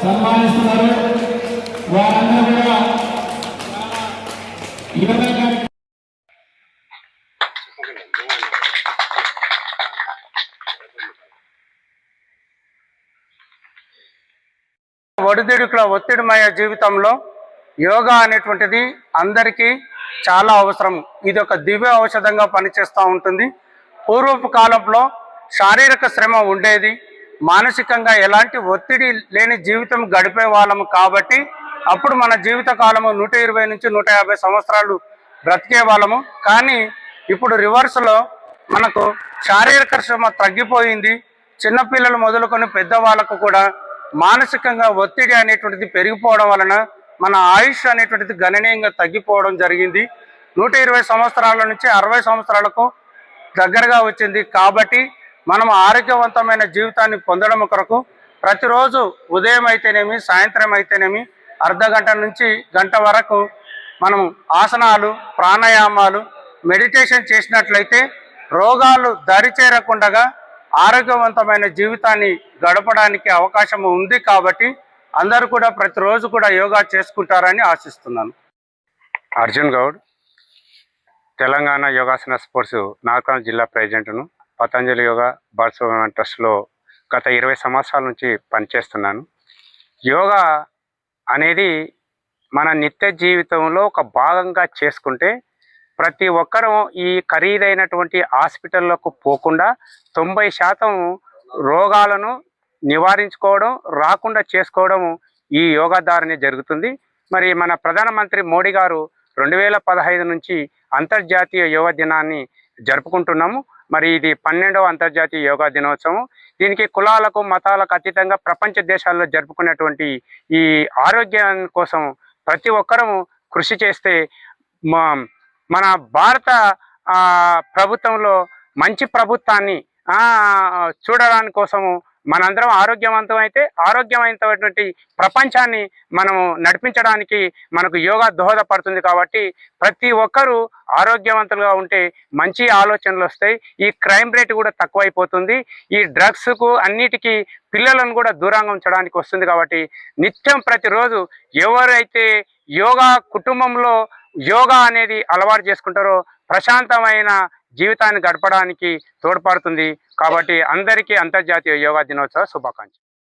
సన్మానిస్తున్నారు. వారందరూ కూడా ఒడిదుడుకుల ఒత్తిడిమయ జీవితంలో యోగా అనేటువంటిది అందరికీ చాలా అవసరం. ఇది ఒక దివ్య ఔషధంగా పనిచేస్తూ ఉంటుంది. పూర్వపు కాలంలో శారీరక శ్రమ ఉండేది, మానసికంగా ఎలాంటి ఒత్తిడి లేని జీవితం గడిపే వాళ్ళము కాబట్టి అప్పుడు మన జీవిత కాలము 120 నుంచి 150 సంవత్సరాలు బ్రతికే వాళ్ళము. కానీ ఇప్పుడు రివర్స్లో మనకు శారీరక శ్రమ తగ్గిపోయింది. చిన్నపిల్లలు మొదలుకొని పెద్దవాళ్ళకు కూడా మానసికంగా ఒత్తిడి అనేటువంటిది పెరిగిపోవడం వలన మన ఆయుష్ అనేటువంటిది గణనీయంగా తగ్గిపోవడం జరిగింది. 120 సంవత్సరాల నుంచి 60 సంవత్సరాలకు దగ్గరగా వచ్చింది. కాబట్టి మనం ఆరోగ్యవంతమైన జీవితాన్ని పొందడం కొరకు ప్రతిరోజు ఉదయం అయితేనేమి, సాయంత్రం అయితేనేమి అర్ధగంట నుంచి గంట వరకు మనం ఆసనాలు, ప్రాణాయామాలు, మెడిటేషన్ చేసినట్లయితే రోగాలు దరిచేరకుండా ఆరోగ్యవంతమైన జీవితాన్ని గడపడానికి అవకాశం ఉంది. కాబట్టి అందరూ కూడా ప్రతిరోజు కూడా యోగా చేసుకుంటారని ఆశిస్తున్నాను. అర్జున్ గౌడ్, తెలంగాణ యోగాసన స్పోర్ట్స్ నాగర్కర్నూల్ జిల్లా ప్రెసిడెంట్ను. పతంజలి యోగా బర్డ్స్ ట్రస్ట్లో గత 20 సంవత్సరాల నుంచి పనిచేస్తున్నాను. యోగా అనేది మన నిత్య జీవితంలో ఒక భాగంగా చేసుకుంటే ప్రతి ఒక్కరూ ఈ ఖరీదైనటువంటి హాస్పిటల్లకు పోకుండా 90% రోగాలను నివారించుకోవడం, రాకుండా చేసుకోవడం ఈ యోగా ద్వారానే జరుగుతుంది. మరి మన ప్రధానమంత్రి మోడీ గారు 2015 నుంచి అంతర్జాతీయ యోగా దినాన్ని జరుపుకుంటున్నాము. మరి ఇది 12వ అంతర్జాతీయ యోగా దినోత్సవం. దీనికి కులాలకు, మతాలకు అతీతంగా ప్రపంచ దేశాల్లో జరుపుకునేటువంటి ఈ ఆరోగ్యం కోసం ప్రతి ఒక్కరూ కృషి చేస్తే మన భారత ప్రభుత్వంలో మంచి ప్రభుత్వాన్ని చూడడానికి కోసము మనందరం ఆరోగ్యవంతం అయితే ఆరోగ్యమైనటువంటి ప్రపంచాన్ని మనము నడిపించడానికి మనకు యోగా దోహదపడుతుంది. కాబట్టి ప్రతి ఒక్కరూ ఆరోగ్యవంతులుగా ఉంటే మంచి ఆలోచనలు వస్తాయి. ఈ క్రైమ్ రేట్ కూడా తక్కువైపోతుంది. ఈ డ్రగ్స్కు అన్నిటికీ పిల్లలను కూడా దూరంగా ఉంచడానికి వస్తుంది. కాబట్టి నిత్యం ప్రతిరోజు ఎవరైతే యోగా కుటుంబంలో యోగా అనేది అలవాటు చేసుకుంటారో ప్రశాంతమైన జీవితాన్ని గడపడానికి తోడ్పడుతుంది. కాబట్టి అందరికీ అంతర్జాతీయ యోగా దినోత్సవ శుభాకాంక్షలు.